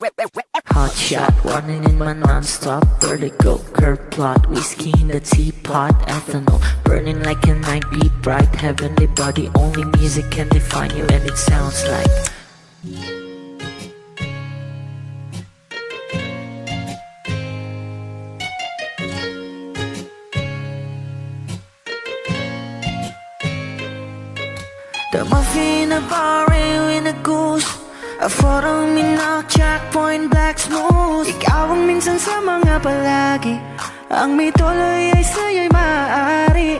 Hot shot, running in my non-stop vertigo. Curve plot, whiskey in the teapot. Ethanol, burning like a night beat. Bright, heavenly body. Only music can define you, and it sounds like the muffin, a bar, in a goose. A photo minok, checkpoint, black smooth. Ikaw ang minsan sa mga palagi. Ang may tuloy ay sa'yo'y maaari.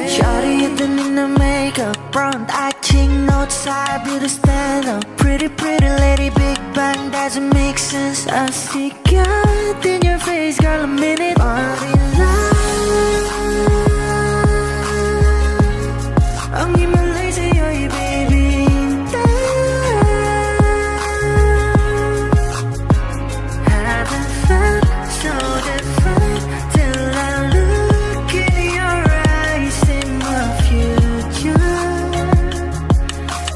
Shawty, you done in the makeup, front acting, outside, beauty stand up. Pretty, pretty lady, big bang, doesn't make sense. I see God in your face, girl, a minute. Body love. Ang himalay sa'yo'y baby. Haven't felt so different till I look in your eyes, in my future.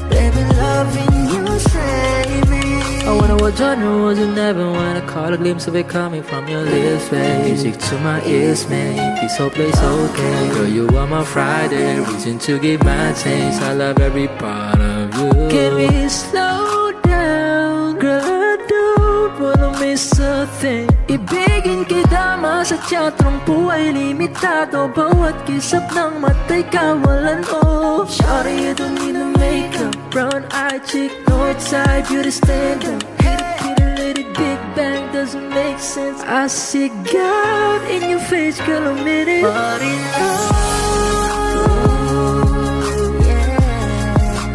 Baby, loving you save me. I wonder what genre was in heaven when I caught a glimpse of it coming from your lips, babe. Music to my ears, man. This whole place okay. Girl, you are my Friday, reason to give my taste. I love every part of you. Can we slow down? Girl, I don't wanna miss a thing. Ibigin kita, masadya trangpo ay limitado. Bawat kisap ng mata'y kawalan, oh. Shawty, you don't need no makeup. Brown-eyed chick, north side, beauty stand up. Pretty lady, big bang, doesn't make sense. I see God in your face, girl, a minute. Body love.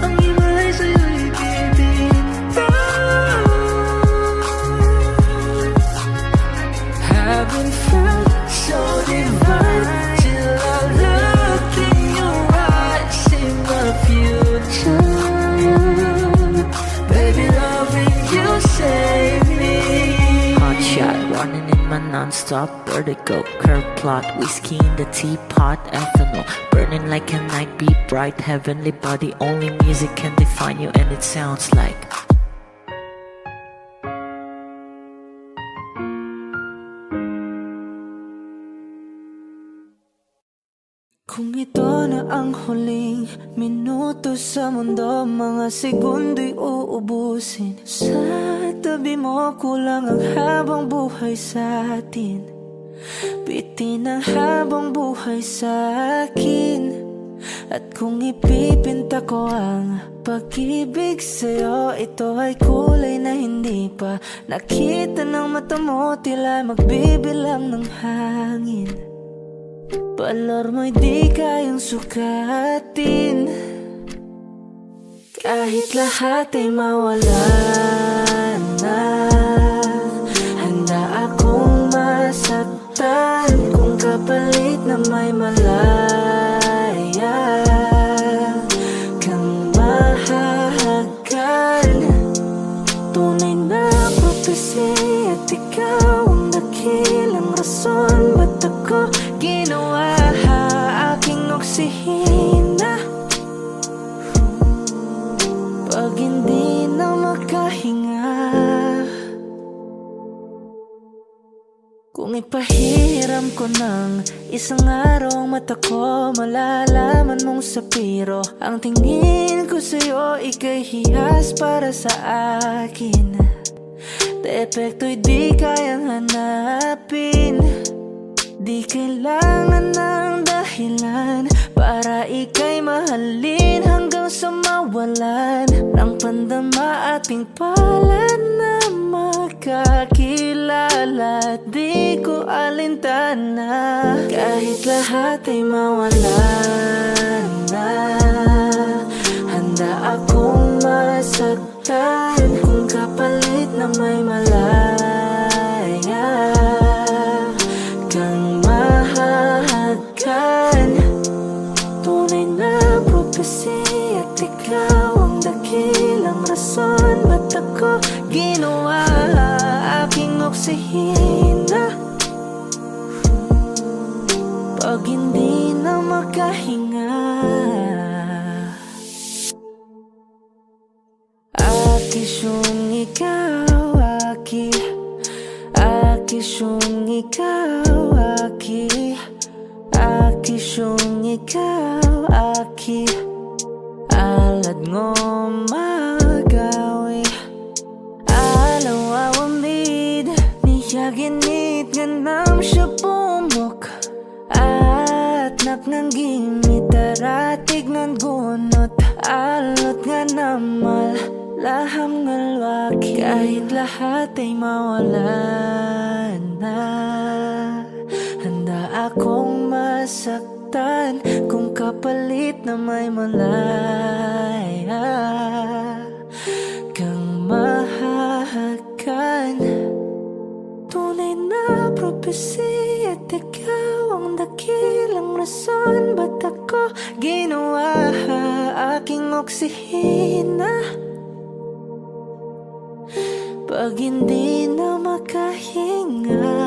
Ang himalay sa'yo'y baby. Haven't felt so divine till I look in your eyes, in my future. Baby, loving you save me. Hot shot, running in my non-stop vertigo. Curve plot, whiskey in the teapot. Ethanol, burning like a night beat. Bright, heavenly body. Only music can define you, and it sounds like kung ito na ang huling minuto sa mundo, mga segundo'y uubusin. Sa tabi mo, kulang ang habang buhay sa atin. Bitin ang habang buhay sa akin. At kung ipipinta ko ang pag-ibig sa'yo, ito ay kulay na hindi pa nakita ng mata mo, tila magbibilang ng hangin. Balor mo'y di kayang sukatin, kahit lahat ay mawala na. Handa akong masaktan kung kapalit na may malaya kang mahahagan. Tunay na prophecy at ikaw ang dakilang rason ba't ako ginawa aking oksihina. Pag hindi na makahinga, kung ipahiram ko ng isang araw ang mata ko, malalaman mong sapiro ang tingin ko sa'yo, ika'y hiyas para sa akin. Depekto'y di kayang hanapin. Di kailangan ng dahilan para ika'y mahalin hanggang sa mawalan ng pandama ating palad na magkakilala. Di ko alintana kahit lahat ay mawalan na. Handa akong masaktan kung kapalit na may malaya kang mahahagan. Tunay na prophecy at ikaw ang dakilang rason ba't ako ginawa aking oksihina. Pag hindi na makahinga, aking ikaw, Akisyong ikaw, Akisyong ikaw, alad ngo magawi alaw awamid niya ginit nga nam siya pumok at napnang gimitaratig ng gunot alot nga namal laham ngalwaki kahit lahat ay mawala na handa akong masaktan kung kapalit na may malaya kang mahahagan. Tunay na propesya at ikaw ang dakilang rason ba't ako ginawa aking oksihina pag hindi na makahinga.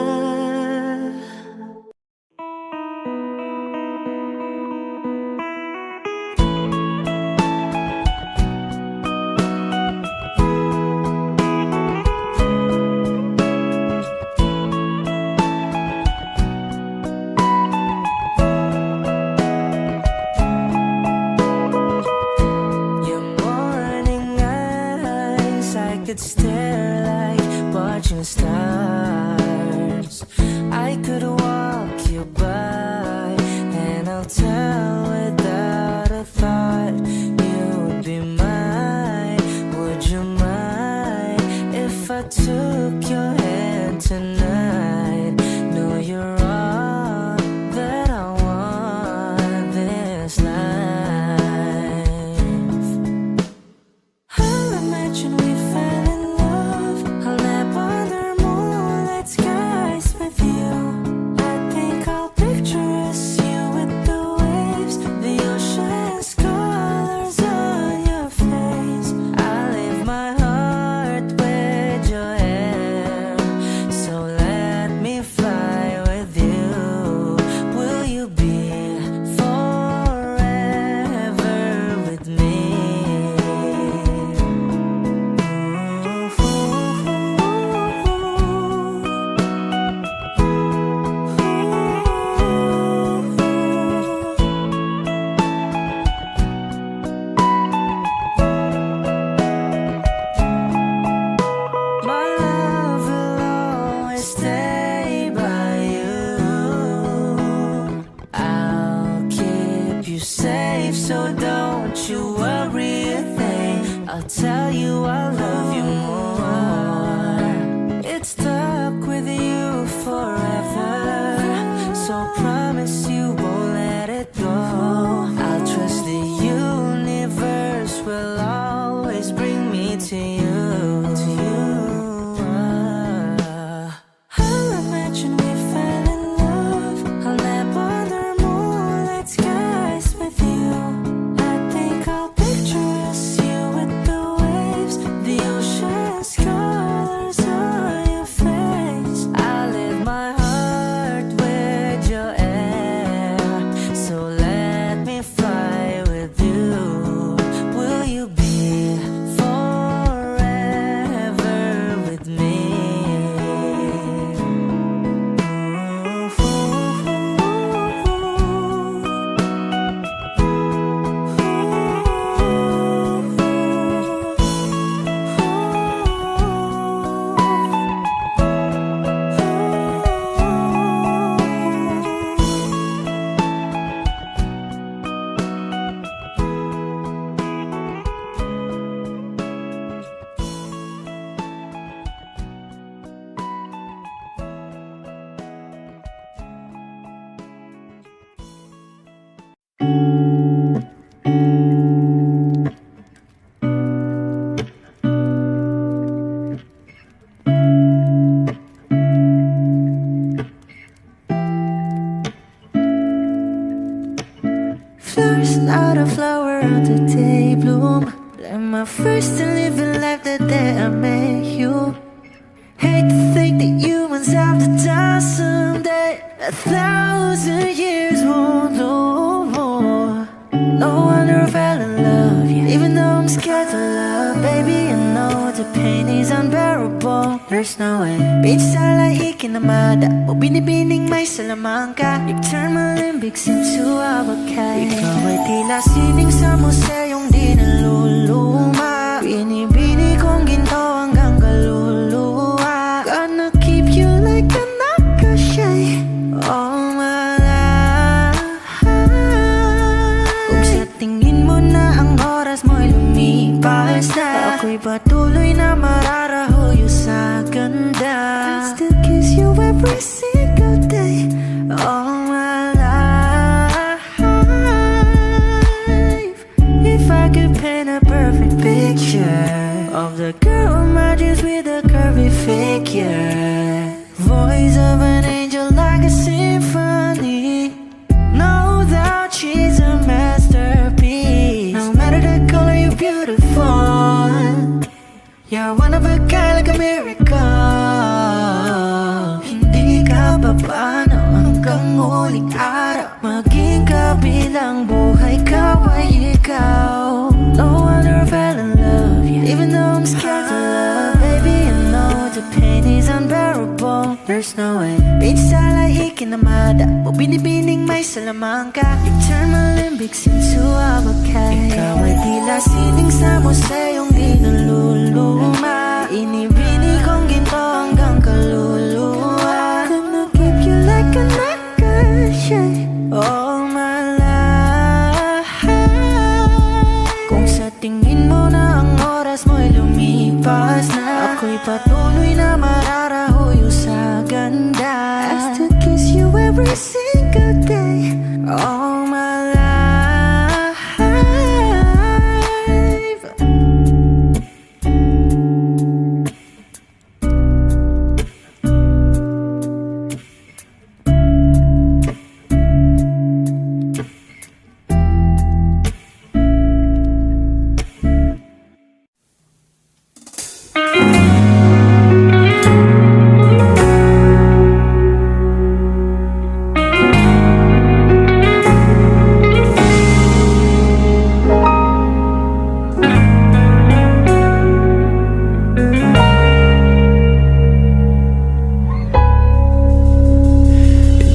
Could stare like watching stars. I could walk you by, and I'll tell without a thought you would be mine. Would you mind if I took your hand tonight? No, you're all that I want this life. I'll imagine we fell in love. I'll nap under moonlit skies with you. I think I'll picture us, you with the waves, the ocean's colors on your face. I leave my heart with your hair, so let me fly with you. Will you be forever with me? My love will always stay by you. I'll keep you safe, so don't you worry a thing. I'll tell you I love you more. It's stuck with you forever, so promise you won't let it go. I'll trust the universe will always bring me to you. I'll imagine we fell in love. I'll nap under moonlit skies with you. I think I'll picture us, you with the waves, the ocean's colors on your face. I leave my heart with your air, so let me fly with you. Will you be forever with me? Flowers, not a flower on the day bloom. Like my first to live in life the day I met you. Hate to think that humans have to die someday. 1,000 years won't do more. No wonder I fell in love, yeah. Even though I'm scared to love, baby, I know the pain is unbearable. There's no way. Pinsala ikinamada mo binibining may salamangka. You turn my limbics into abakay. Ikaw ay tila sining sa museyong di naluluma. Binibini kong ginto hanggang kaluluwa. Gonna keep you like a nakashay all my life. Kung sa tingin mo na ang oras mo'y lumipas na, ako'y patuloy na mararahuyo sa ganda. I still kiss you every single day all my life. If I could paint a perfect picture of the girl in my dreams with a curvy figure, voice of an angel like a symphony, no doubt she's a masterpiece. No matter the color, you're beautiful. You're one of a kind like a miracle. Hindi ka papaano hanggang huling araw. Maging kabilang buhay ka ay ikaw. No wonder I fell in love, yeah. Even though I'm scared to love, baby, I know the pain is unbearable. There's no way. Pinsala ikinamada mo binibining may salamangka. You turn my limbics into abakay. Ikaw ay tila sining sa museyong di naluluma. Inibini kong ginto hanggang kaluluwa. Gonna keep you like a nakashay all my life. Kung sa tingin mo na ang oras mo'y lumipas na, ako'y patuloy na mararahuyo sa ganda. I still kiss you every single day all my life.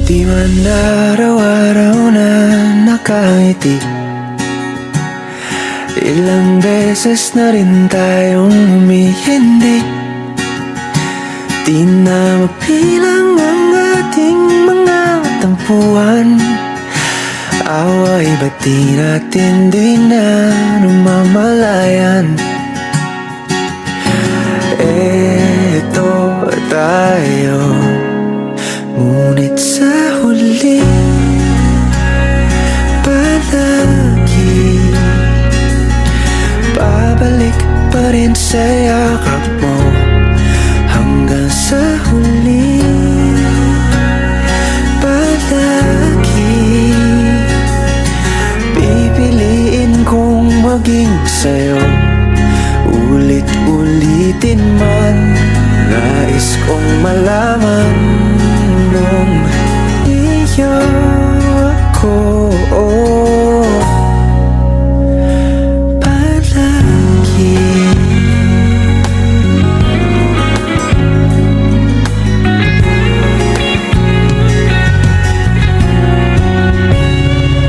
Di man araw-araw na nakangiti, ilang beses na rin tayong humihindi. Di na mapilang ang ating mga tampuhan. Away ba't di natin di na namamalayan? Eto tayo, ngunit sa huli palagi babalik pa rin sa yakap mo. Hanggang sa huli palagi pipiliin kong maging sa'yo. Ulit-ulitin man, nais kong malaman nung iyo ako palagi.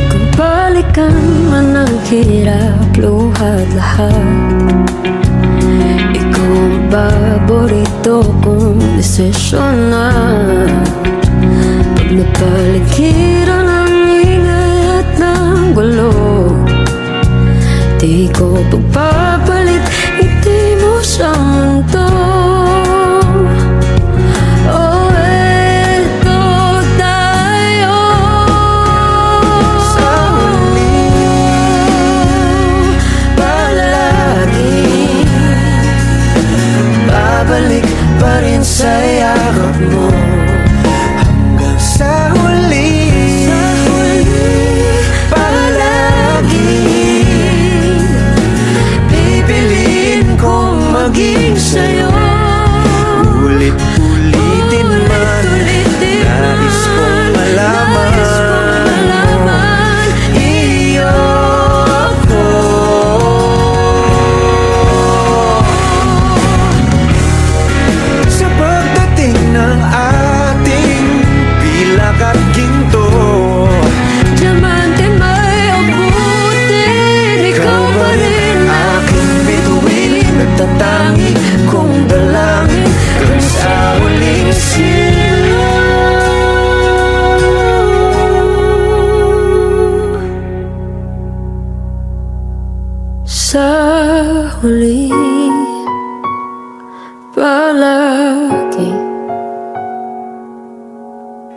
Kung balikan man ang hirap, luhat lahat, ikaw ang paborito kong desisyon na. Pag napaligiran ang ingay at ng gulo, di ko pagpapalit ngiti mo sa mundo. Oh, eto tayo Sa huli palagi, babalik pa rin sa yakap mo. Hanggang sa huli palagi pipiliin kong maging sa'yo. Ulit-ulitin man, nais kong malaman iyo ako. Sa huli palagi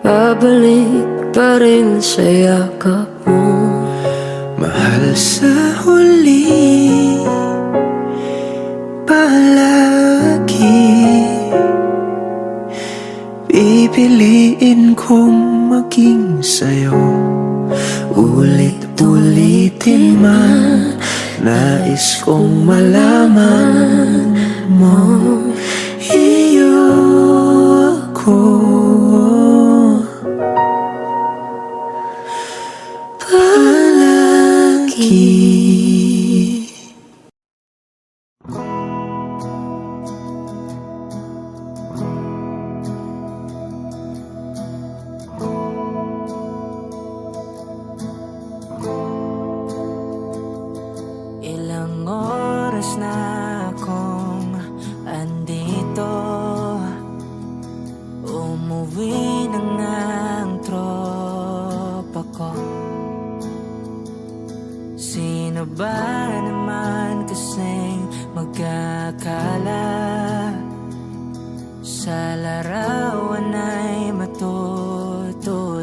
babalik pa rin sa yakap mo. Mahal sa huli palagi pipiliin kong maging sa'yo. Ulit-ulitin man nais kong malaman mo, iyo ako. Palagi. Ilang oras na akong andito, umuwi na nga ang tropa ko. Sino ba naman kasing magkakala sa larawan ay matutulala?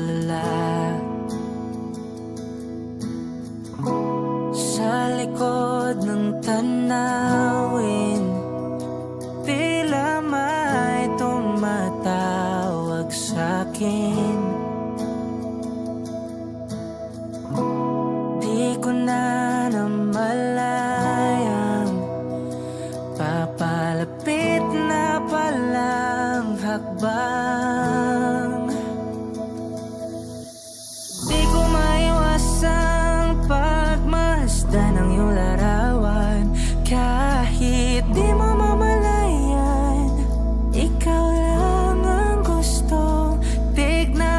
Sa likod ng tanawin, tila may tumatawag sa'kin. Di ko na namalayang papalapit na palang hakbang. Di ko maiwasang pagmasdan ng iyong larawan. Kahit di mo mamalayan, ikaw lang ang gustong tignan.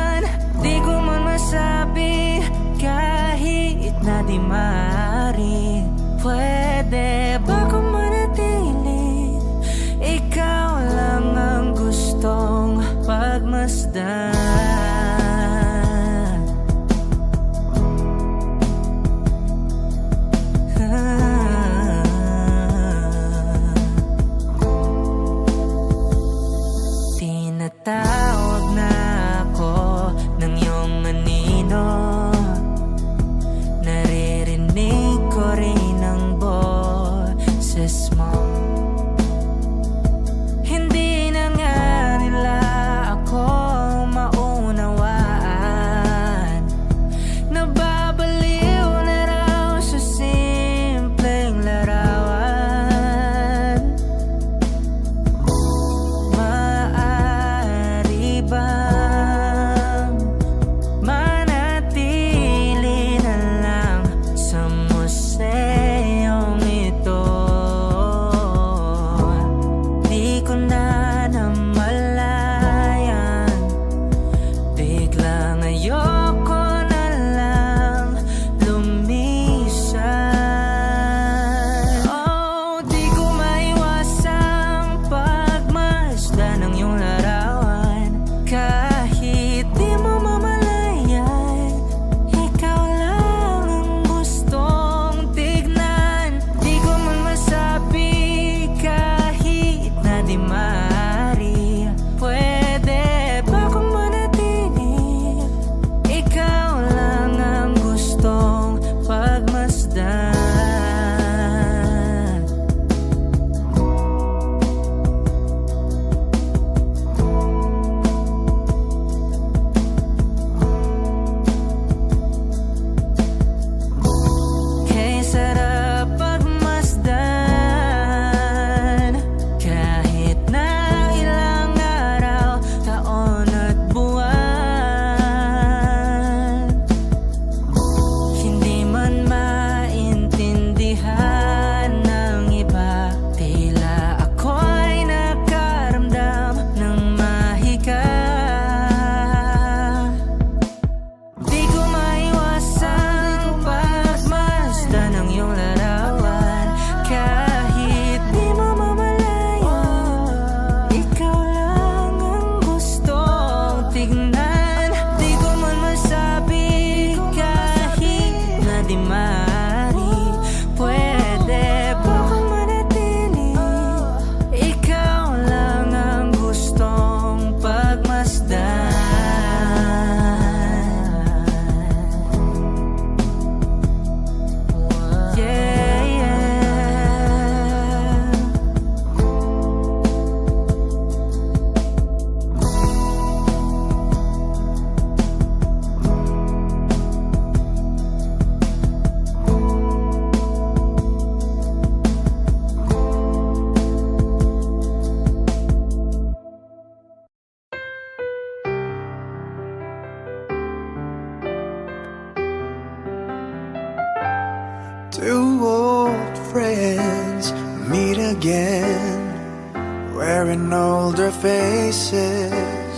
again, wearing older faces,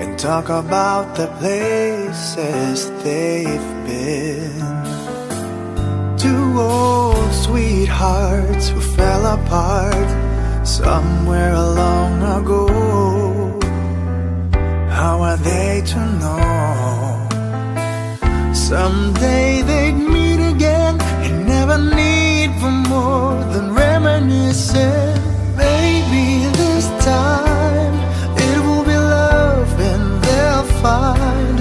and talk about the places they've been. Two old sweethearts who fell apart somewhere long ago. How are they to know? Someday they'd meet again and never need for more than reminiscing. Maybe this time it will be love and they'll find.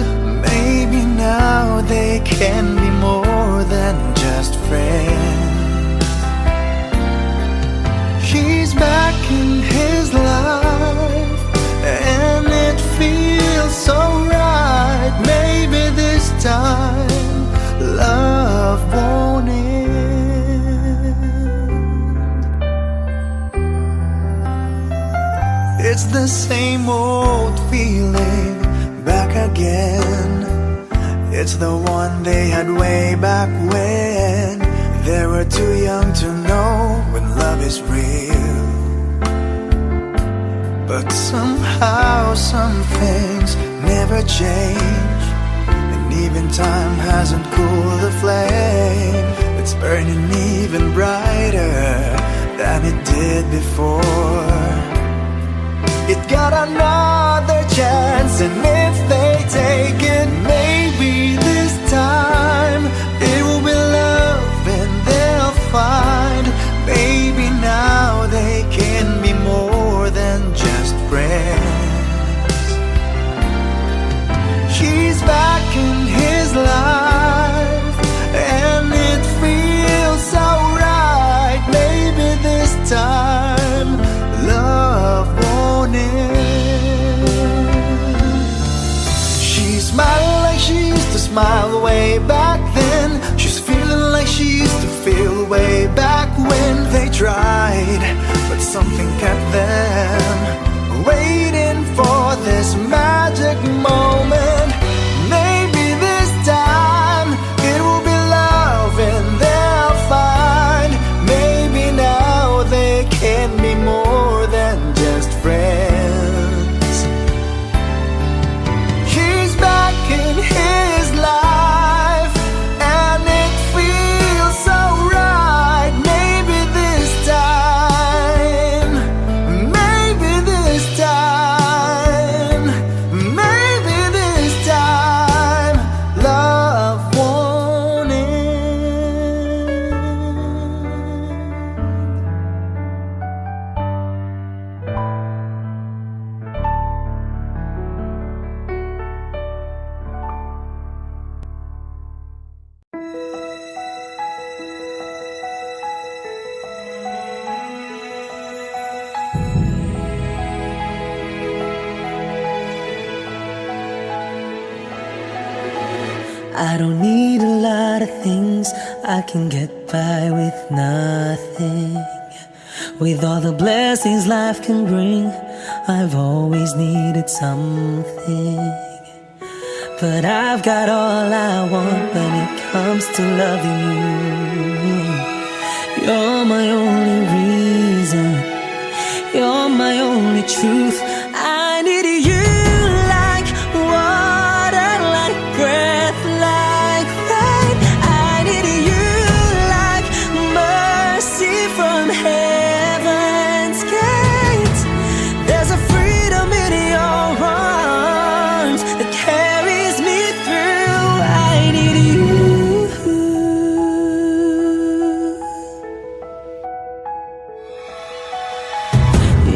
Maybe now they can be more than just friends. She's back in his life and it feels so right. Maybe this time love won't end. It's the same old feeling back again. It's the one they had way back when they were too young to know when love is real. But somehow some things never change, and even time hasn't cooled the flame. It's burning even brighter than it did before. It got another chance, and if they take it, maybe this time it will be love and they'll find. Maybe now they can be more than just friends. She's back in his life and it feels so right. Maybe this time love won't end. She's smiling like she used to smile way back then. She's feeling like she used to feel way back when they tried, but something kept them waiting for this magic moment. Maybe this time it will be love and they'll find. Maybe now they can be more than just friends. She's back in his life and it feels so right. Maybe this time, maybe this time, maybe this time love won't end. I don't need a lot of things, I can get by with nothing. With all the blessings life can bring, I've always needed something. But I've got all I want when it comes to loving you. You're my only reason, you're my only truth. I need you like water, like breath, like rain. I need you like mercy from heaven's gate. There's a freedom in your arms that carries me through. I need you.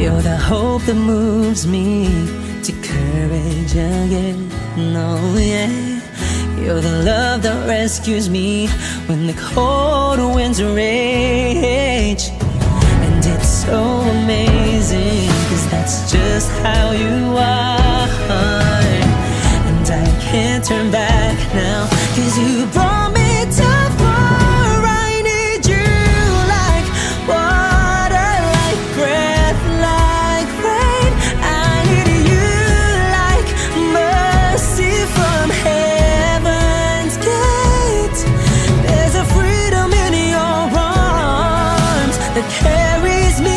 You're the hope that moves me to courage again. Oh yeah. You're the love that rescues me when the cold winds rage. And it's so amazing, 'cause that's just how you are. And I can't turn back now, 'cause you brought me too far. I need you like water, like breath, like rain. I need you like mercy from heaven's gate. There's a freedom in your arms that carries me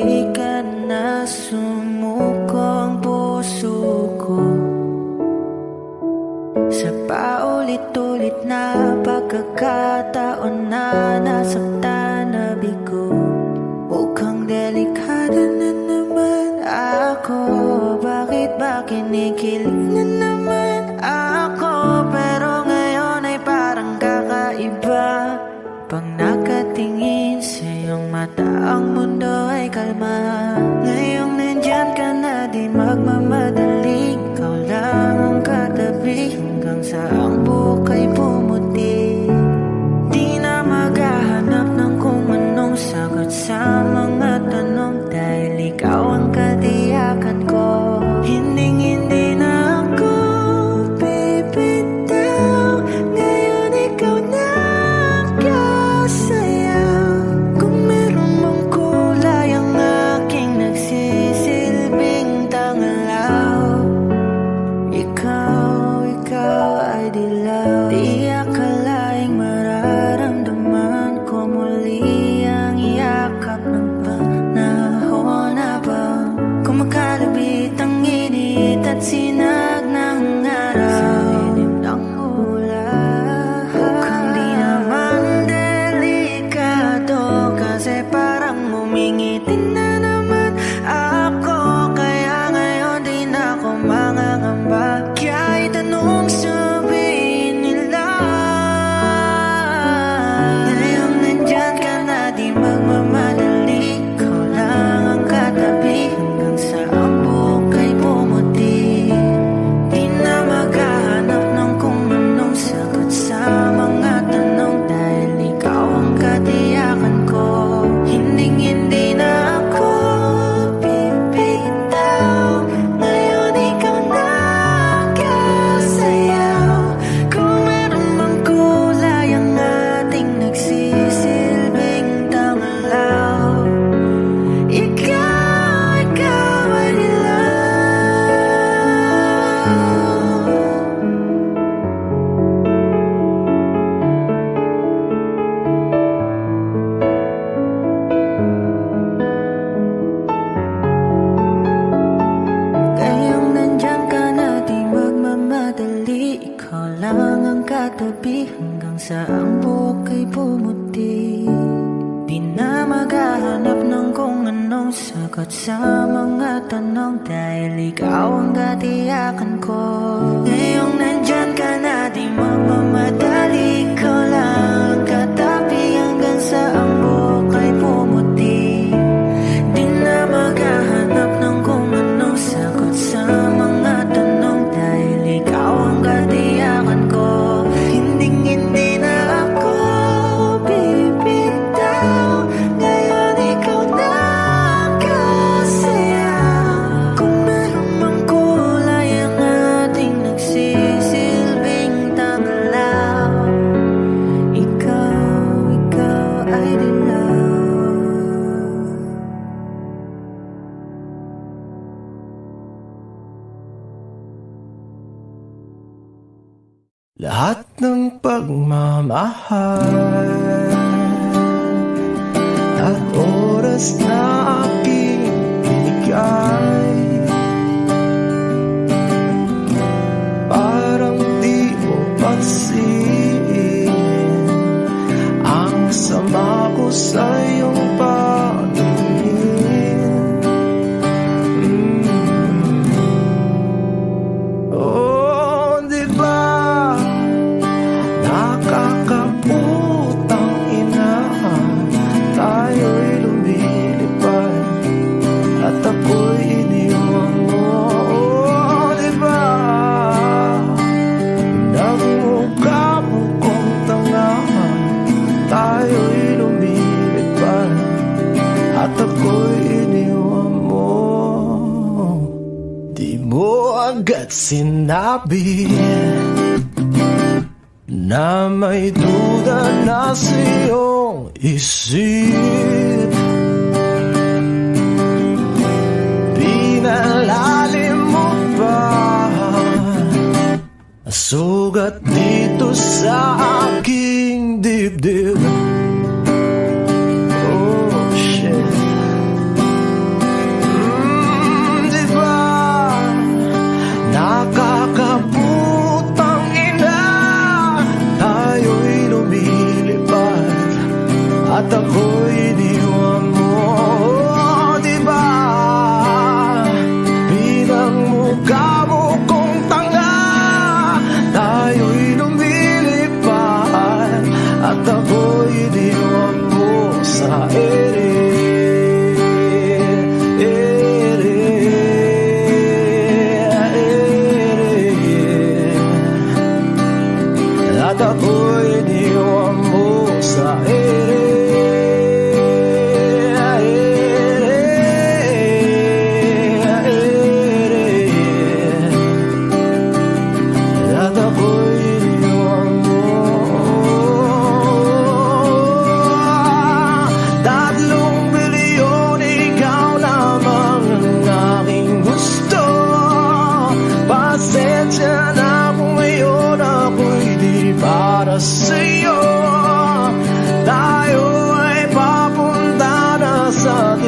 di ka na sumuko ang puso ko sa paulit-ulit na pagkakataon na nasaktan na bigo. Mukhang delikado na naman ako. Bakit ba kinikilig na naman ako? Pero ngayon ay parang kakaiba. Pag nakatingin sa iyong mata, ang mundo ay kalma. Ngayong nandyan ka na, di magmamadali. Ikaw lang ang katabi hanggang sa ang buhok ay pumuti. Di na maghahanap ng kung anong sagot sa mga tanong, dahil ikaw ang katiyakan ko. Hindi na ako bibitaw. Ngayon ikaw na kasayaw. Kung meron mang kulay ang aking nagsisilbing tanglaw, ikaw ay dilaw. Di akalaing mararamdaman ko muli ang yakap ng panahon habang kumakalabit ang init at sinag ng araw sa lilim ng ulan. Mukhang di naman delikado, kasi parang umingitin na naman ako. Kaya ngayon di na ako mangangamba. Kahit anong sabihin nila, ngayong nandyan ka na, di magmamadali. Ikaw lang ang katabi hanggang sa ang buhok ay pumuti. Di na maghahanap ng kung anong sagot sa mga tanong, dahil ikaw ang katiyakan ko. Hindi na ako bibitaw. Ngayon ikaw na kasayaw. Kung meron mang kulay ang ating nagsisilbing tanglaw, ikaw ay dilaw. Ngayong nandyan ka na, di magmamadali. Ikaw lang ang katabi hanggang sa ang buhok ay pumuti. Di na maghahanap ng kung anong sagot sa mga tanong, dahil ikaw ang katiyakan ko. Ngayong nandyan ka na, di magmamadali. Ikaw lang ang katabi hanggang sa ang buhok ay pumuti. Di na maghahanap ng kung anong sagot sa mga tanong, dahil ikaw ang katiyakan ko. Hindi na ako bibitaw. Ngayon ikaw na kasayaw. Kung meron mang kulay ang ating nagsisilbing tanglaw, ikaw ay dilaw. Lahat ng pagmamahal at oras na aking binigay, parang di mo pansin ang sama ko sa iyong paningin. Oh, di ba nakakaputang ina, tayo'y lumilipad at ako'y iniwan mo. Oh, di ba nagmukha mo kong tanga, tayo'y lumilipad at ako'y iniwan mo. Di mo agad sinabi na may duda na sa iyong isip. Pinalalim mo ba sugat dito sa aking dibdib? Oh shit.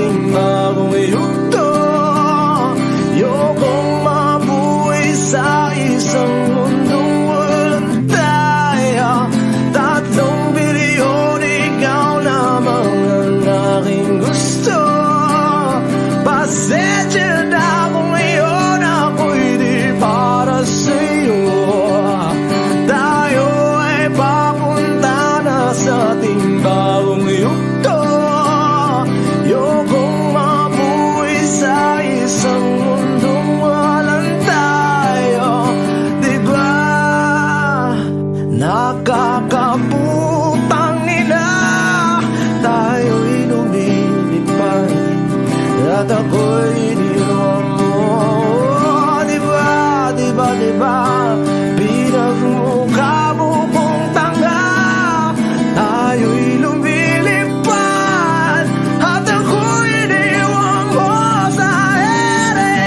ating bagong yugto. Ayokong mabuhay sa isang mundong walang tayo. 3 bilyon, ikaw lamang ang aking gusto. Pasensya na kung ngayon ako'y di para sa'yo. Tayo ay papunta na sa ating bagong yugto. Ayokong mabuhay sa isang mundong walang tayo. Diba nakakaputang ina, tayo'y lumilipad at ako'y iniwan mo. Diba, diba, diba, pinagmukha mo kong tanga. Tayo'y lumilipad at ako'y iniwan mo sa ere.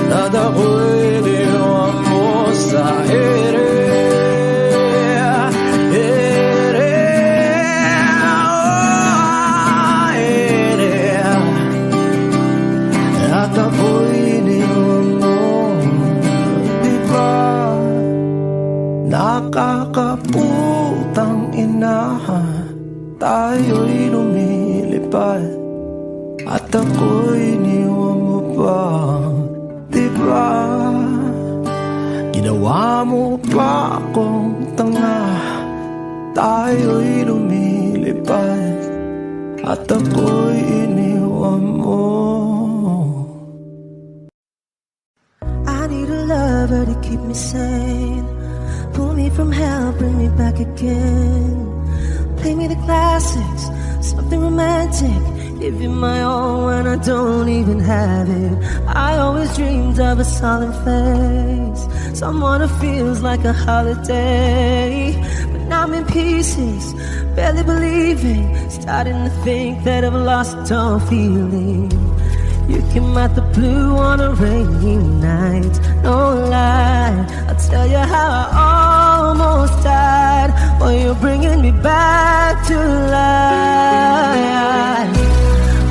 At ako'y iniwan mo sa ere. At ako'y iniwan mo. Diba nakakaputang ina, tayo'y lumilipad at ako'y iniwan mo pa. Diba ginawa mo pa akong tanga, tayo'y lumilipad at ako'y iniwan mo. I need a lover to keep me sane, pull me from hell, bring me back again. Play me the classics, something romantic, give you my all when I don't even have it. I always dreamed of a solid face, someone who feels like a holiday. But now I'm in pieces, barely believing, starting to think that I've lost all feeling. You came out the blue on a rainy night, no lie, I'll tell you how I almost died. Well, you're bringing me back to life.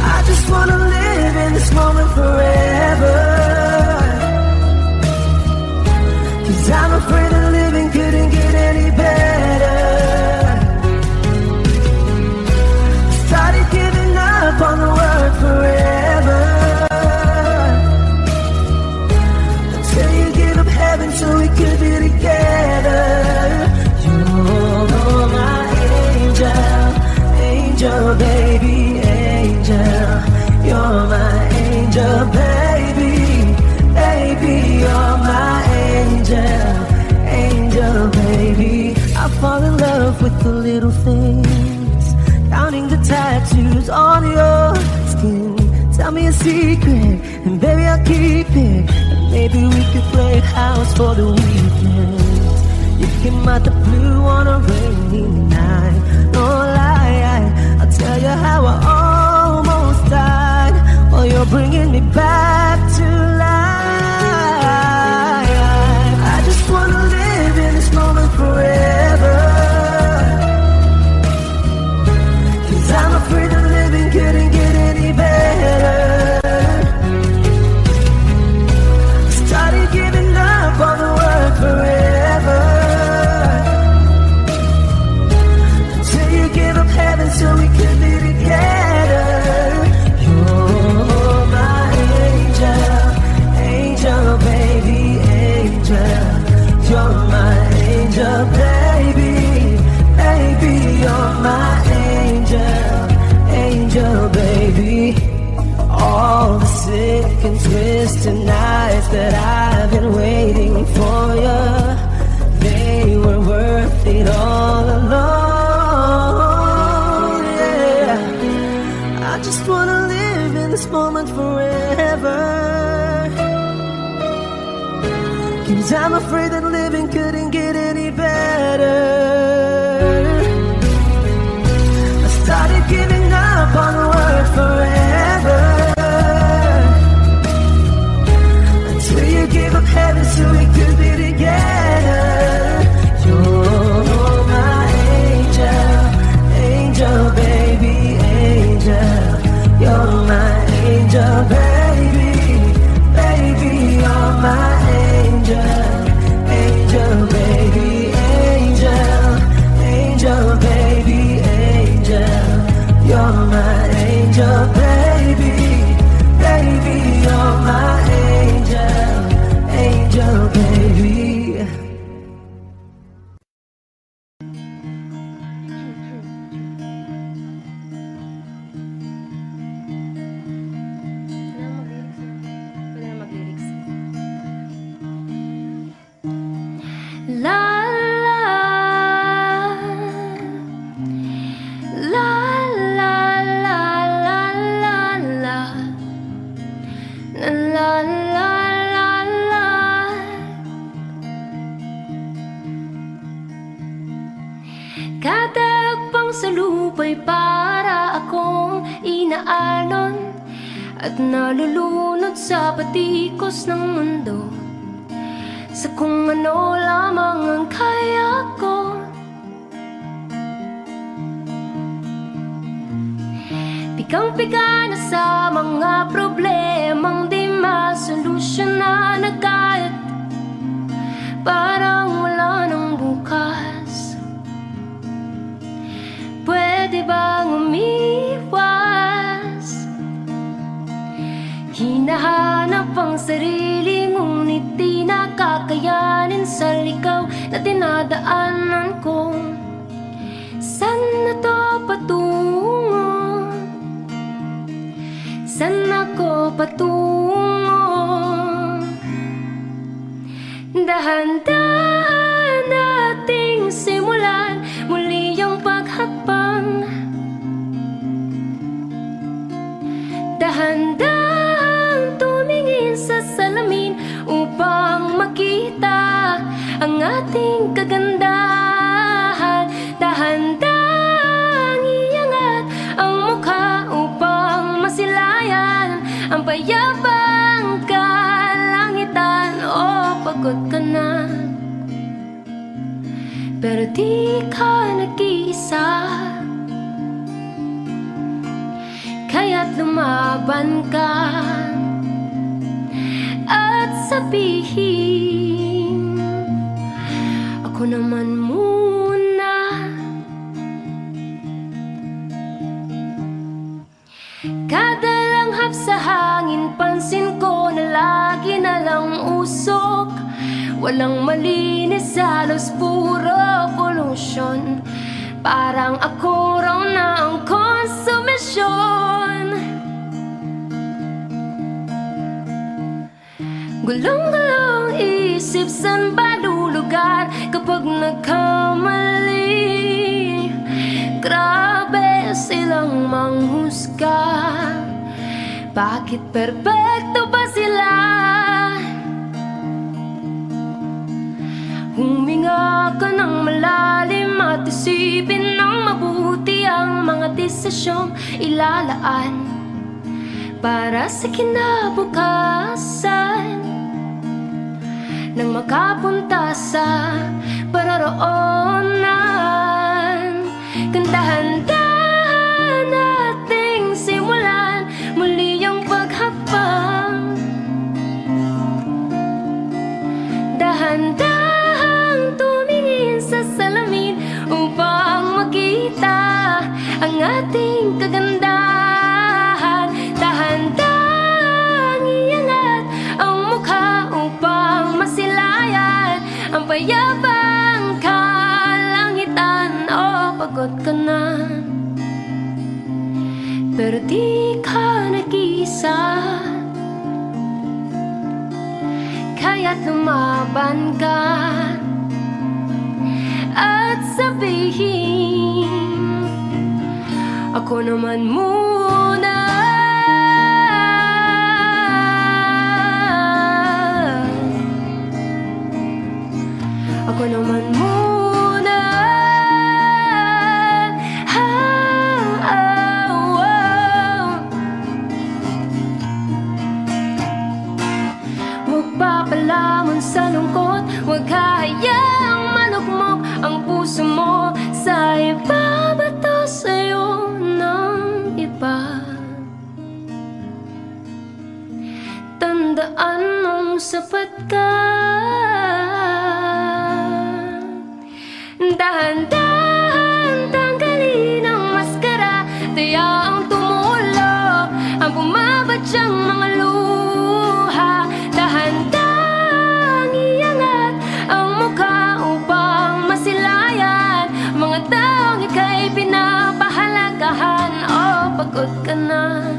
I just wanna live in this moment forever, 'cause I'm afraid that living couldn't get any better. Started giving up on the word forever, until you give up heaven so we could be together. You're my angel, angel baby, angel. You're my angel baby, baby. You're my angel, angel baby. I fall in love with the little things, counting the tattoos on your skin. Tell me a secret, and baby I'll keep it. And maybe we could play house for the weekend. You came out the blue on a rainy night, no lie, I'll tell you how I almost died. Oh, you're bringing me back to life. I just wanna live in this moment forever, 'cause I'm afraid that living couldn't get any better. Started giving up on the word forever, until you give up heaven so we could be together. You're my angel, angel baby, angel. You're my angel baby, baby. You're my angel, angel baby. All the sick and twisted nights that I've been waiting for you, they were worth it all alone. Yeah, I just wanna live in this moment forever, 'cause I'm afraid that living couldn't get any better. I started giving up on the word forever, until you gave up heaven so we could be together. La la la la la la la la la la la la. Kada pang salubay para akong inaalon at nalulunod sa patikos ng mundo, sa kung ano lamang ang kaya ko. Pikang-pika na sa mga problemang di masolusyonan na kahit parang wala nang bukas. Pwede bang umiwas? Hinahanap ang sarili, ngunit di nakakayanin sa ligaw na dinadaanan ko. Saan na to patungo? Saan ako patungo? Dahan-dahan nating simulan muli ang paghakbang. Dahan-dahan tumingin sa salamin upang makita ang ating kagandahan. Dahan-dahan iangat ang mukha upang masilayan ang payapang kalangitan. Oh, pagod ka na, pero di ka nag-iisa. Kaya't lumaban ka at sabihin, ako naman muna. Kada langhap sa hangin, pansin ko na lagi na lang usok. Walang malinis, halos puro pollution. Parang ako raw na ang konsumisyon. Gulong-gulong isip, saan ba lulugar kapag nagkamali? Grabe silang manghusga. Bakit perpekto ba sila? Huminga ka ng malalim at isipin ng mabuti ang mga desisyong ilalaan para sa kinabukasan, nang makapunta sa pararoonan. Dahan-dahan nating simulan muli ang paghakbang. Dahan-dahan tumingin sa salamin upang makita ang ating kagandahan. Dahan-dahan iangat ang mukha upang masilayan ang payapang kalangitan. Oh, pagod ka na, pero di ka nag-iisa. Kaya't lumaban ka at sabihin, ako naman muna. Ako naman muna. Huwag papalamon sa lungkot, huwag hayaang malugmok ang puso mo sa ibabato sa'yo ng iba. Tandaan mong sapat ka. Dahan-dahan tanggalin ang maskara, tayaang tumulo ang bumabadyang mga luha. Dahan-dahan iangat ang mukha upang masilayan mga taong ika'y pinapahalagahan. Oh, pagod ka na,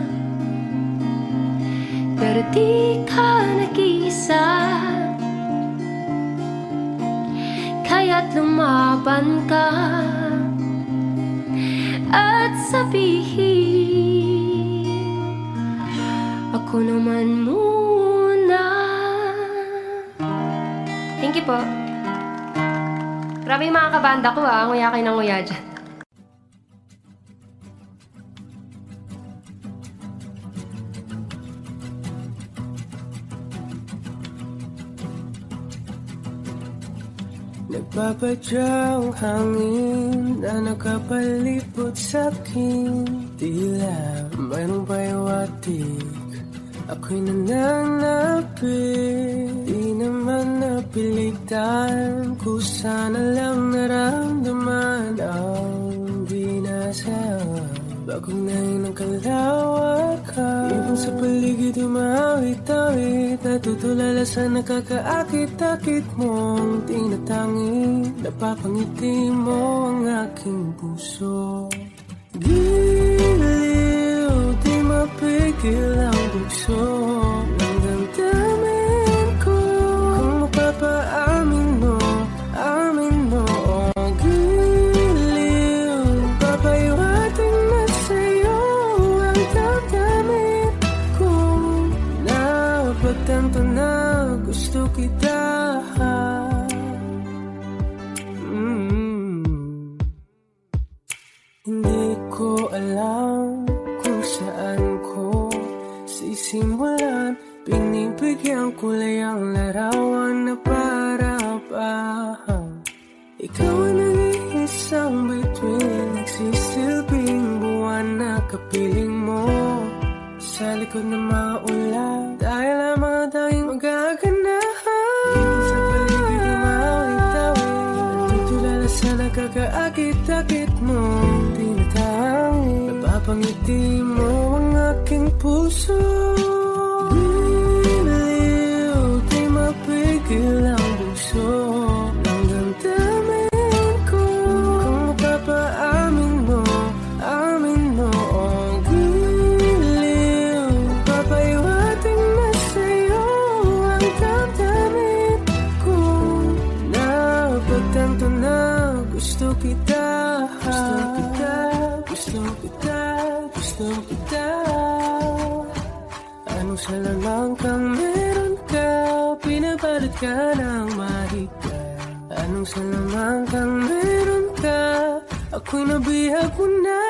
pero di ka nag-iisa. lumaban ka at sabihin ako naman muna. Thank you po. Grabe yung mga kabanda ko nguya kayo ng nguya dyan. Nagpapadya ang hangin na nakapalipot sa'kin. Tila mayroong payawatik, ako'y nananapit. Di naman napilitan, kusana lang naramdaman ang binasa. Bagong nahin ang kalawakan, ibang sa paligid umawit-awit, natutulala sa nakakaakit-akit mong tinatangi. Napapangiti mo ang aking puso. Giliw, di mapigil ang bugso ng damdamin ko. Kung mapapaamin mo, amin mo. Giliw, papayawatin na sa'yo ang damdamin ko. Napagtanto na gusto kita. Hindi ko alam kung saan ko sisimulan. Pinibigyan kulay ang larawan na para pa ikaw ang nag-iisang bituin, nagsisilbing buwan na kapiling mo. Sa likod ng maulan, dahil lamang tayong magaganahan. Sa paligid ng mawit-awit, natutulala sa nakakaakit-akit mo. Napapangiti mo ang aking puso. Giliw, di mapigil ang bugso ng damdamin ko. Kung mapapaamin mo, amin mo. Giliw, papayawatin na sa'yo ang damdamin ko. Napagtanto na gusto kita. Gusto kita, gusto kita. Anong salamang kang meron ka, pinabalot ka ng mahika. Anong salamang kang meron ka, ako'y nabihag mo na.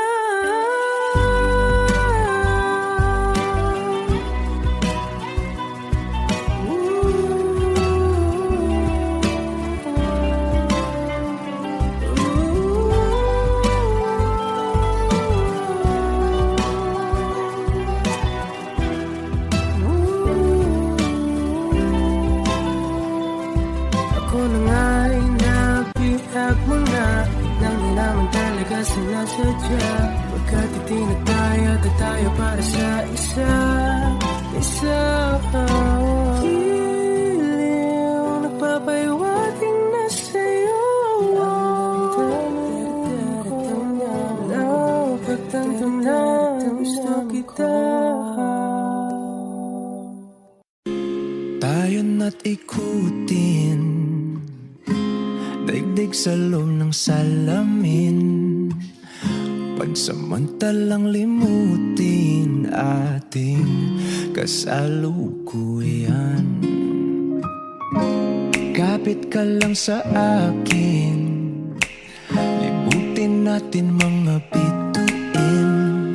Sinasadya, pagkat itinataya tayo para sa isa. Giliw, nagpapayawating na sa'yo. Napagtanto na gusto kita. Tayo na't ikutin, daigdig sa loob ng salamin. Pagsamantalang limutin ating kasalukuyan. Kapit ka lang sa akin, libutin natin mga bituin.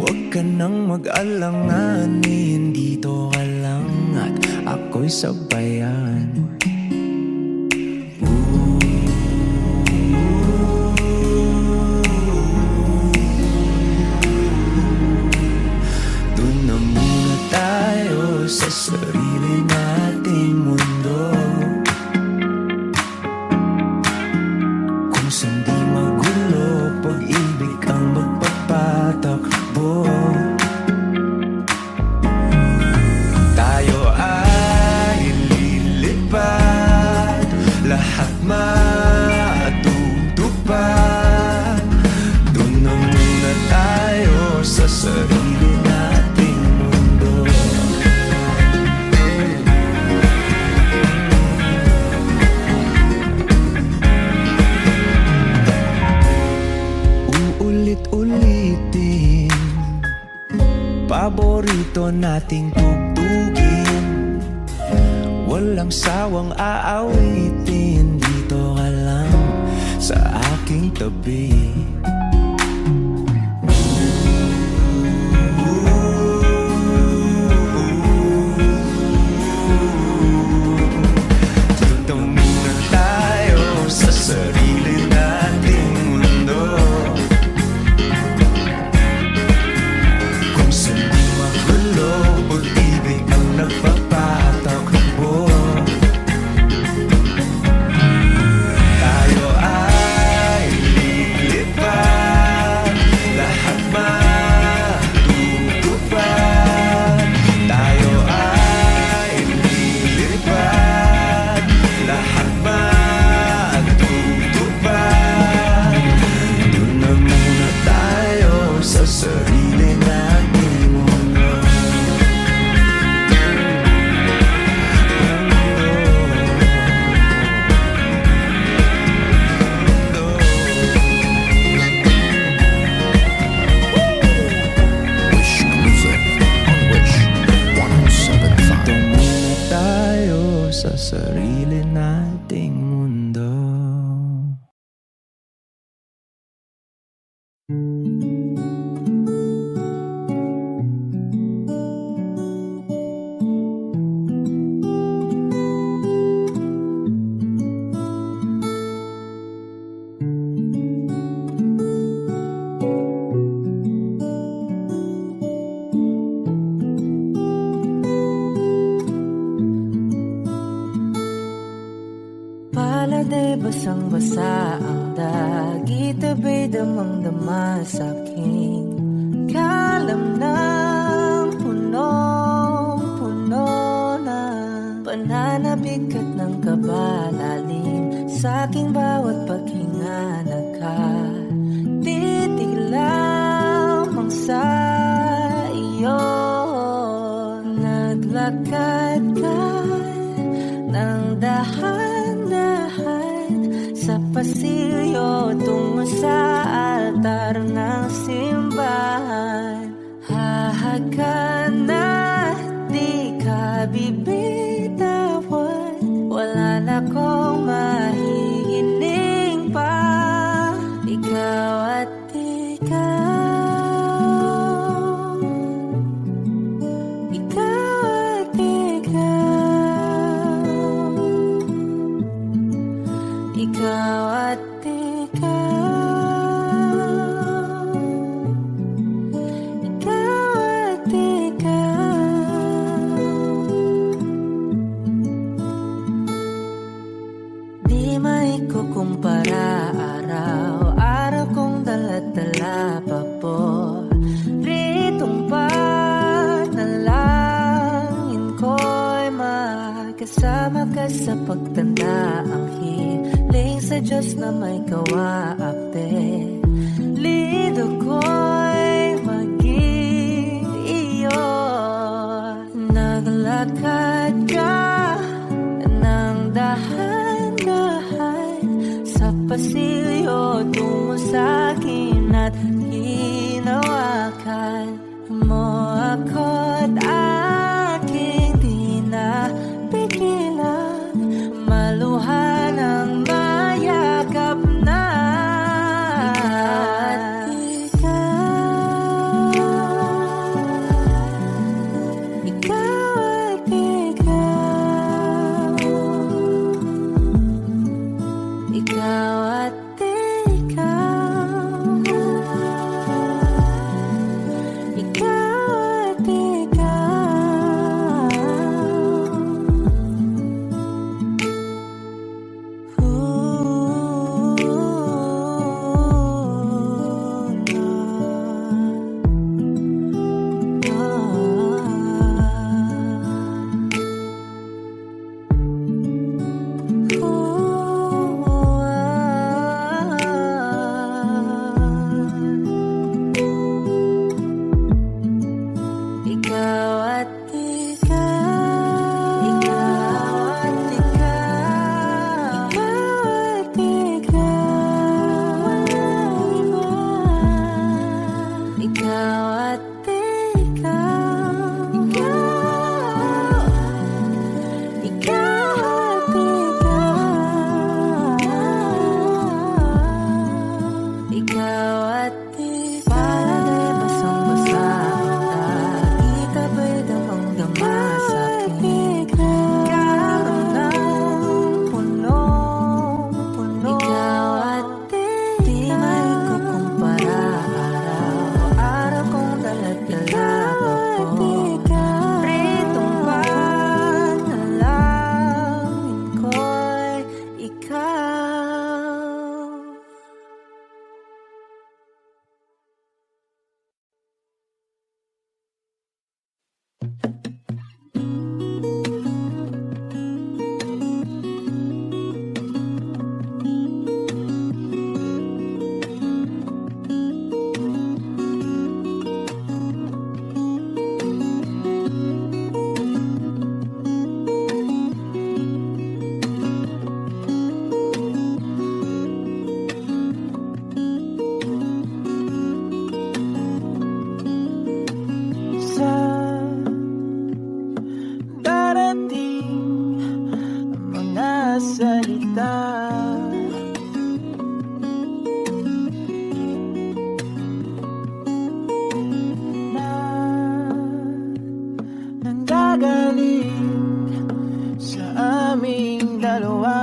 Huwag ka nang mag-alanganin, dito ka lang at ako'y sabayan. Sa sarili nating mundo, kung saan di magulo, pag-ibig ang magpapatakbo. Tayo ay lilit ito nating tugtugin. Walang sawang aawitin, dito ka lang sa aking tabi. Dito muna tayo sa sarili nating mundo, kung saan di magulo, pag-ibig ang nagpapatakbo. Tayo ay lilipad, lahat matutupad. Tayo ay lilipad, lahat matutupad. Doon na muna tayo sa sarili nating mundo. Wish Music on Wish 107.5. Dito muna tayo sa sarili nating mundo. Pala'y basang-basa ang dagit, abay damang-dama sa aking kalam ng punong-puno na pananabik at ng kabalalim sa aking bawat paghinga. Nakatitig lamang sa iyo, naglakad ka ng dahan-dahan sa pasilyo tungo sa altar ng simbahan. Hahagan at di ka bibitawan, wala na kong mahihiling pa. Ikaw at ikaw, ikaw at ikaw, ikaw at ikaw, ikaw at ikaw. Di maikukumpara, araw-araw kong dala-dala pa po ritong panalangin ko'y makasama ka sa pagtanda. Ang hiling sa Diyos na may kawaapte, lido ko'y maging iyo. Naglakad ka ng dahan-dahan sa pasilyo tungo sa akin at hinawakan mo ako't aking di na pigilan, maluhan ang mayakap na. Ikaw at ikaw, ikaw at ikaw, ikaw at ikaw. ikaw. Sa darating mga salita, na nanggagaling sa aming dalawa.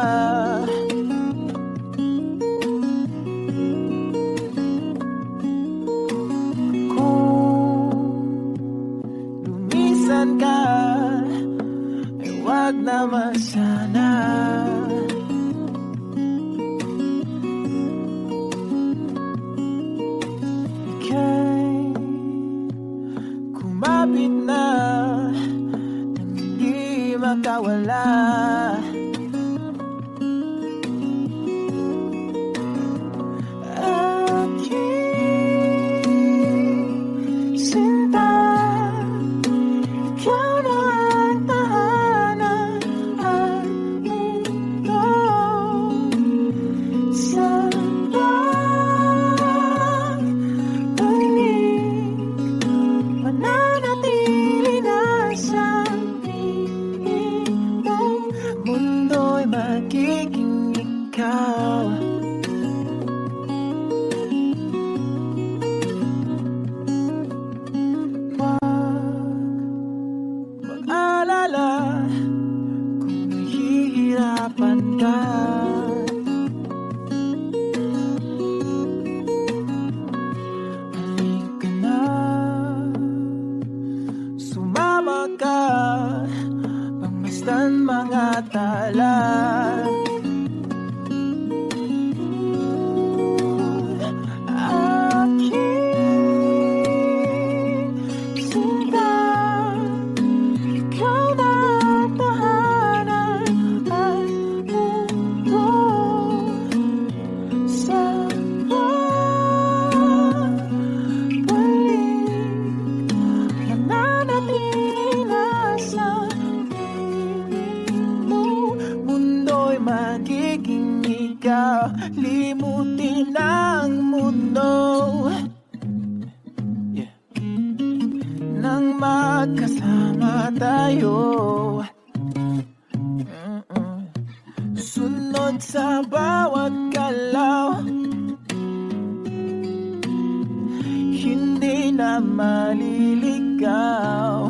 Lumisan ka, ay wag naman sana. Ika'y kumapit na nang hindi makawala. Aking sinta, ikaw na ang tahanan at mundo. Sa pagbalik, mananatili na sa piling mo. Mundo'y magiging ikaw. Mag-alala kung nahihirapan ka. Halika na, sumama ka, pangmasdan mga tala. Aking sinta, ikaw na ang tahanan at mundo. Sa pagbalik, nananatili na sa piling mo. Mundo'y magiging ikaw, limutin ang mundo. Nang magkasama tayo, sunod sa bawat galaw, hindi na maliligaw.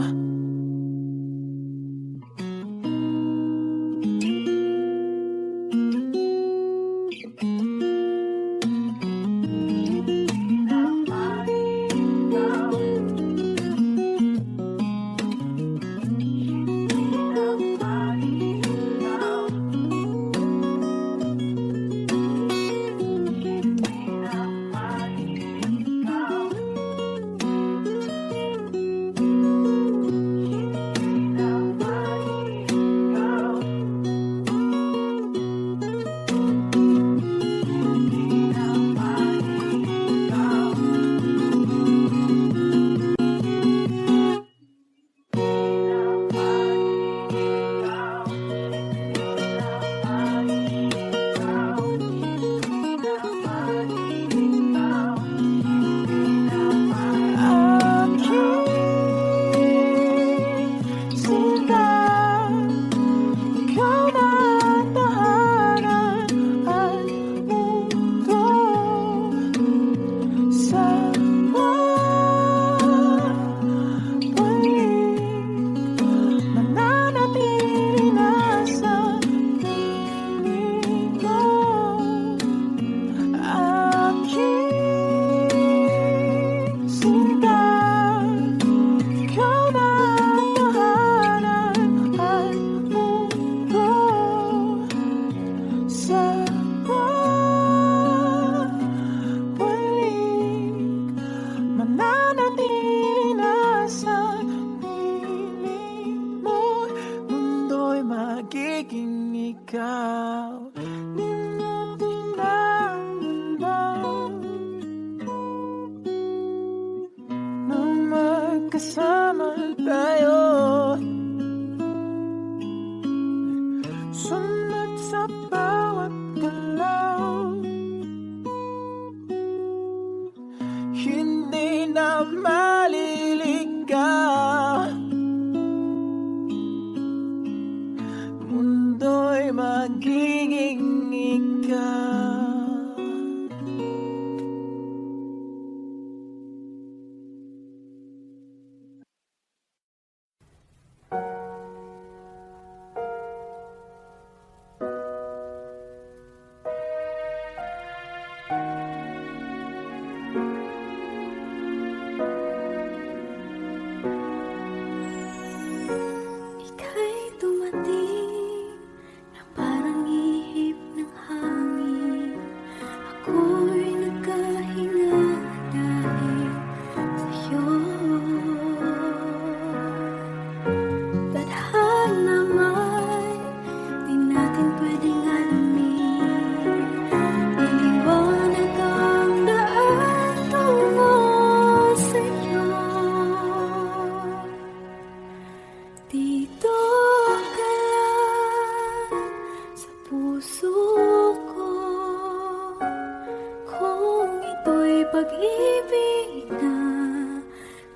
pag-ibig na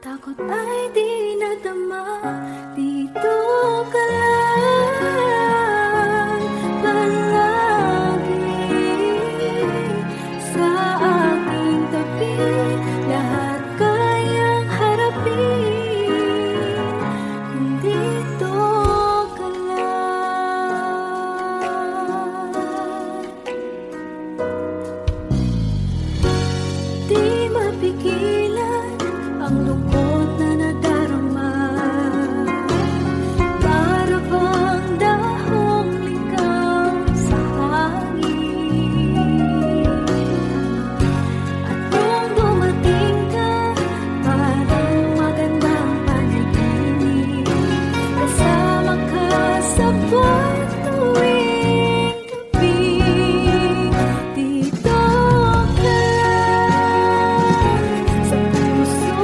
takot ay di nadama. Dito ka lang palagi sa aking tabi. Lahat kayang harapin kung dito ka lang. Di mapigilan ang lungkot na nadarama. Para bang dahong ligaw sa hangin. At nung dumating ka, parang magandang panaginip. Kasama ka sa buwan tuwing gabi. Dito ka lang sa puso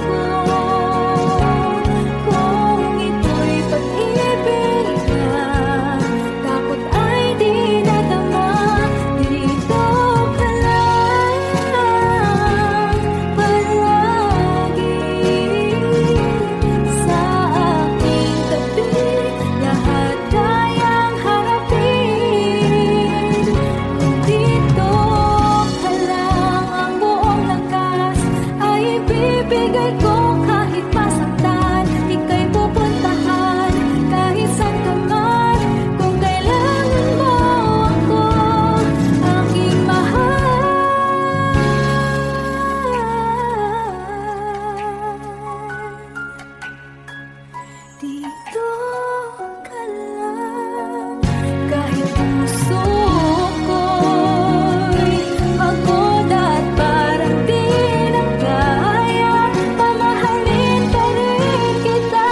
ko. Kung ito'y pag-ibig na takot ay di nadama. Dito ka lang palagi sa aking tabi. Lahat kayang harapin kung dito ka lang. Ang buong lakas ay ibibigay ko kahit masaktan. Ika'y pupuntahan kahit saan ka man. Kung kailangan mo ako, aking mahal. Dito ka lang. Kahit puso ko'y pagod at parang di na kaya, pamahalin pa rin kita.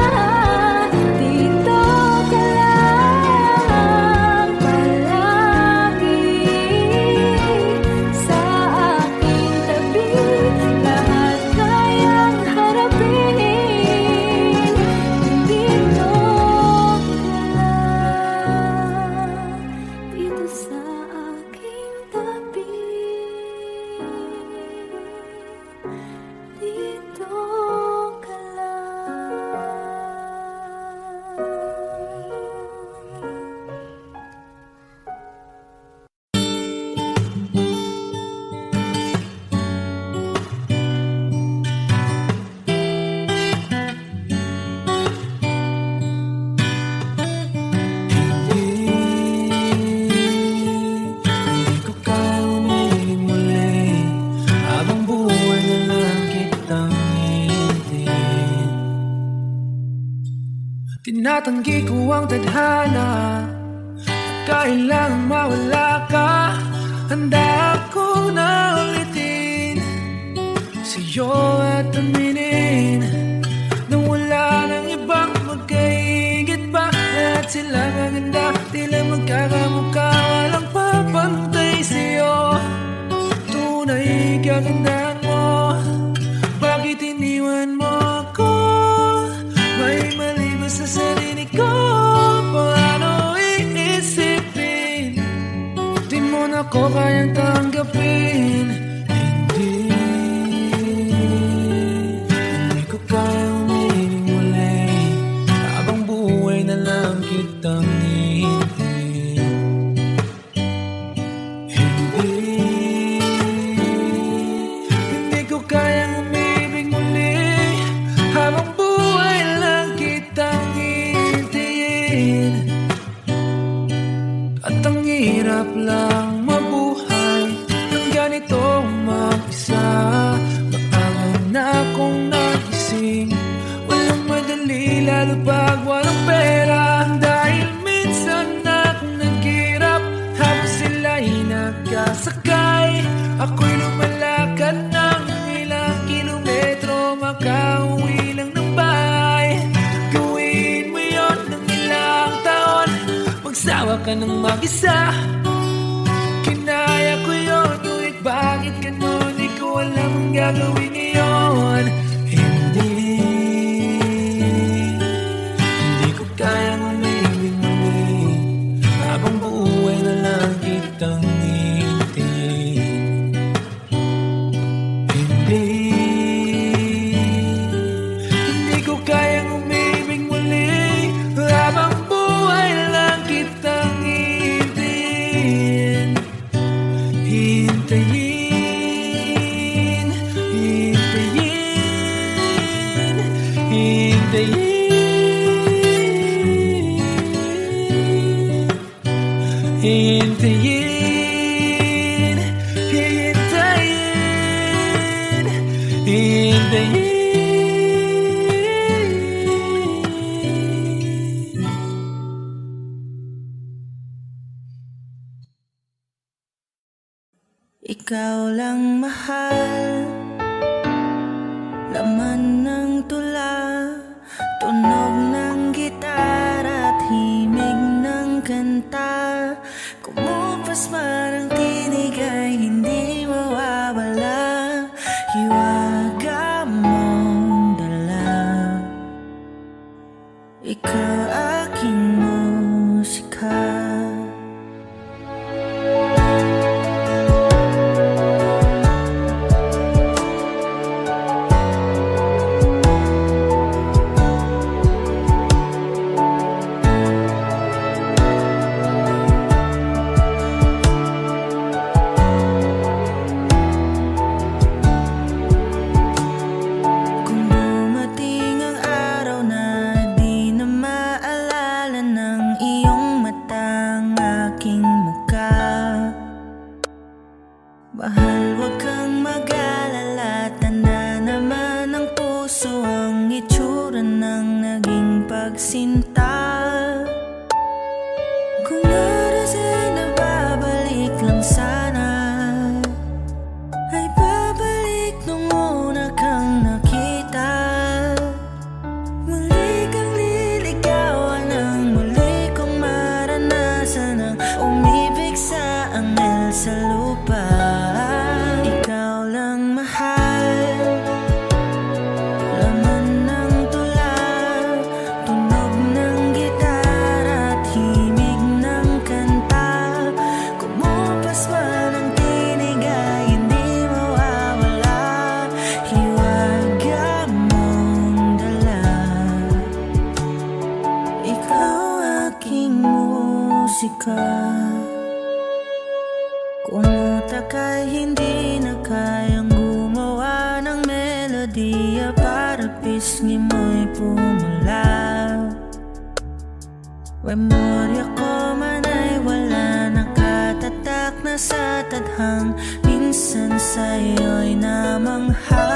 Dito ka lang palagi sa aking tabi. Lahat kayang harapin kung dito ka lang. Dito sa aking tabi. Dito ka Hindi ko kaya umiling muli. Habang buhay na lang kitang hihintayin. Tinatanggi ko ang tadhana at kailangang mawala ka. Handa ako na ulitin sa'yo at aminin na wala nang ibang magkaigit pa. Lahat sila maganda, tila magkakamukha, walang papantay sa'yo. Tunay kagandahan mo, bakit iniwan mo ako? May mali ba sa sarili ko? Paano iisipin? Di mo na ko kayang tanggapin. Hindi ko kaya umiling muli. Habang buhay na lang kitang hihintayin. Hindi ko kayang umibig muli. Habang buhay lang kitang hihintayin. At ang hirap lang mabuhay ng ganitong mag-isa. Maangan na akong nagising. Walang madali lalo pag walang pera. Dahil minsan akong naghirap habang sila'y nagkasakay. Ako'y lumalakad ng ilang kilometro, makauwi lang ng bahay. Gawin mo yon ng ilang taon, magsawa ka ng mag-isa. Kinaya ko yun, ngunit bakit ganun? Di ko alam ang gagawin ngayon. Hindi ko kayang umibig muli. Habang buhay na lang kitang hihintayin. Ikaw lang mahal, laman ng tula, tunog ng gitara at himig ng kanta. Kumupas man ang tinig ay hindi mawawala, hiwaga mong dala. Ikaw aking musika. Mahal, wag kang mag-alala, tanda naman ng puso ang itsura ng naging pagsinta. Kung oras ay nababalik lang sana, ay babalik nung una kang nakita. Muli kang liligawan, ang muli kong maranasan ang umibig sa anghel sa lupa. Kung utak ay hindi na kayang gumawa ng melodiya para pisngi mo'y pumula, memorya ko man ay wala, nakatatak na sa tadhang, minsan sa'yo'y namangha.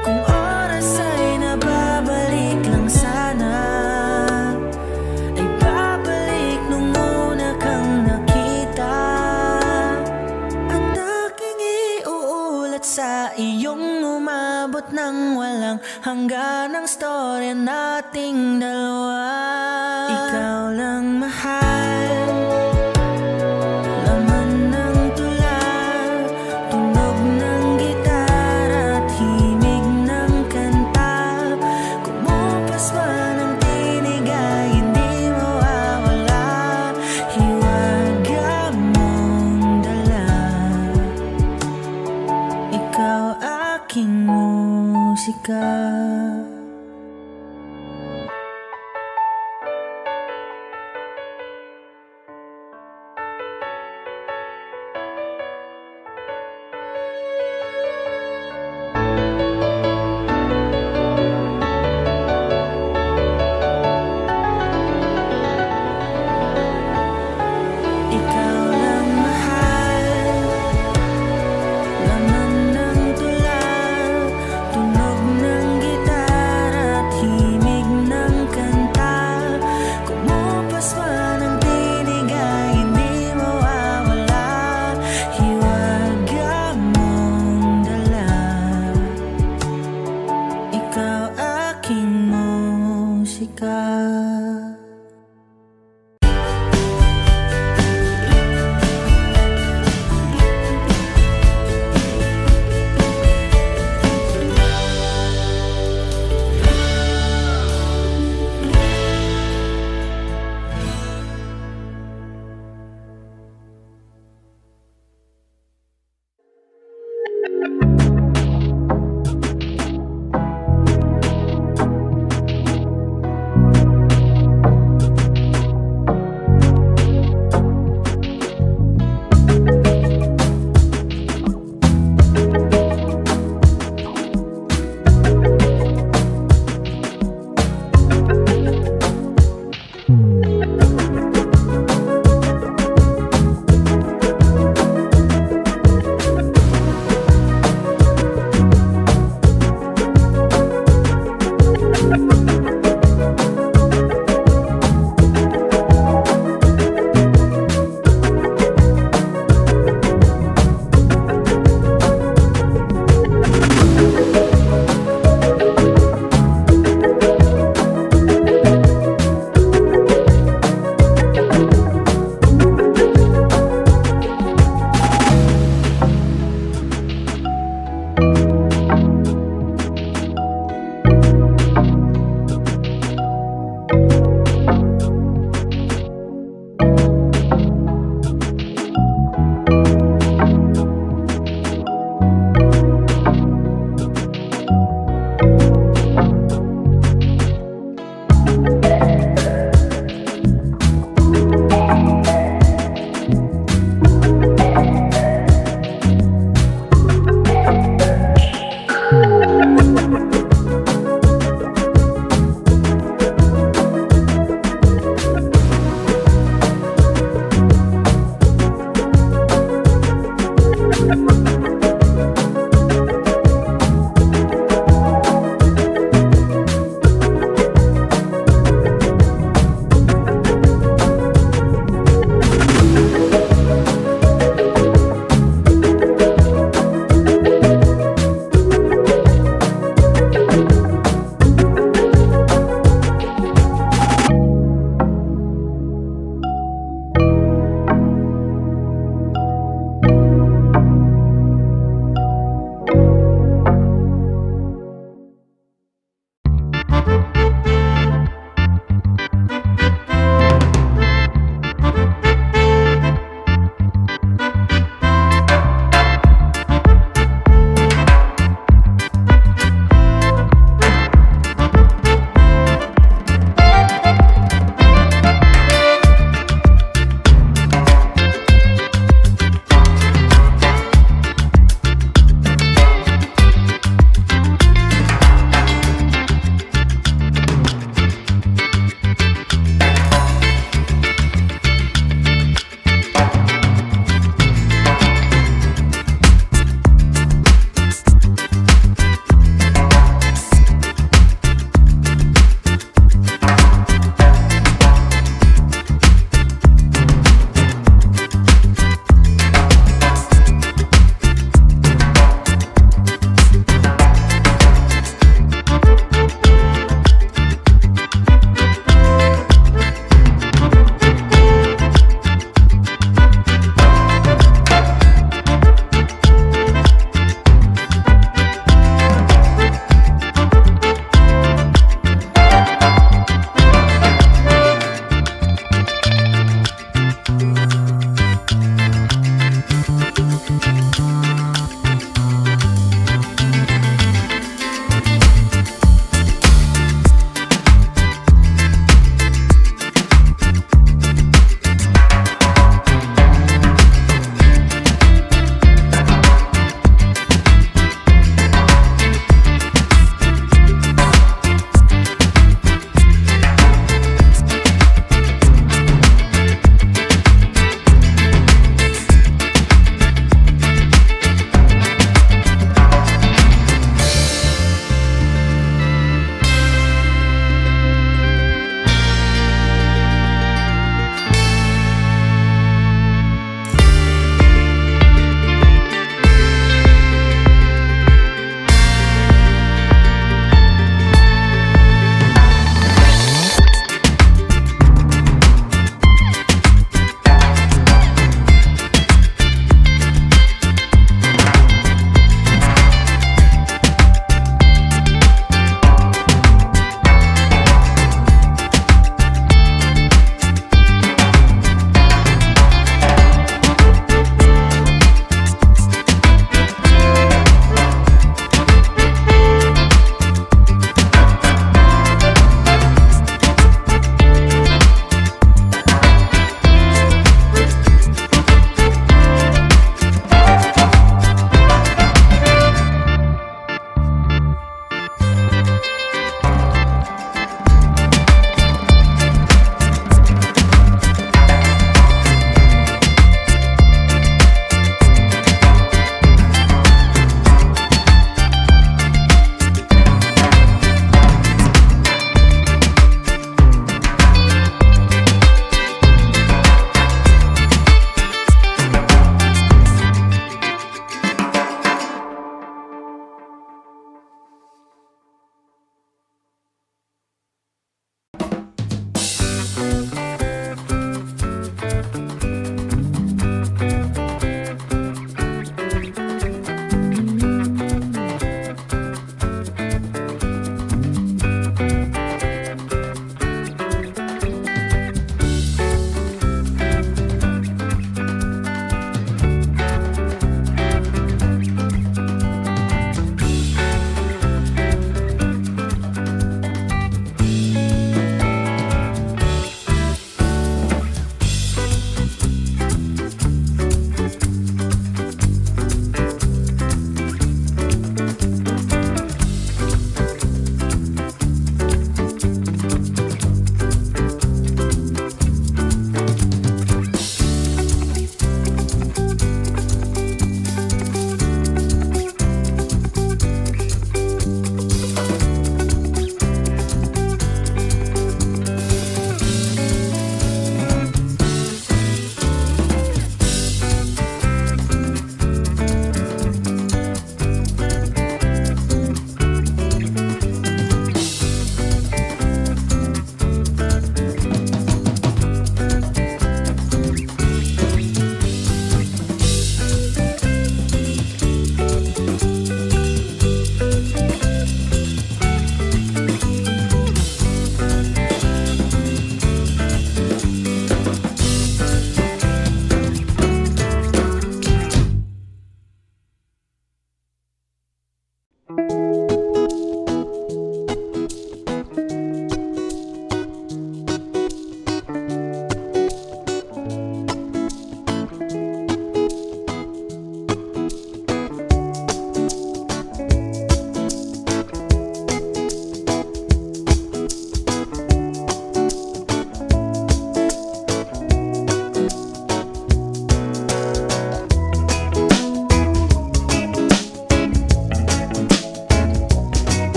Kung oras ay nababalik lang sana, sa iyong umabot ng walang hangganang storya nating dalawa. Ikaw lang mahal, laman ng tula, tunog ng gitara at himig ng kanta. Kumupas man ang tinig ay hindi mawawala, hiwaga mong dala. Ikaw aking musika.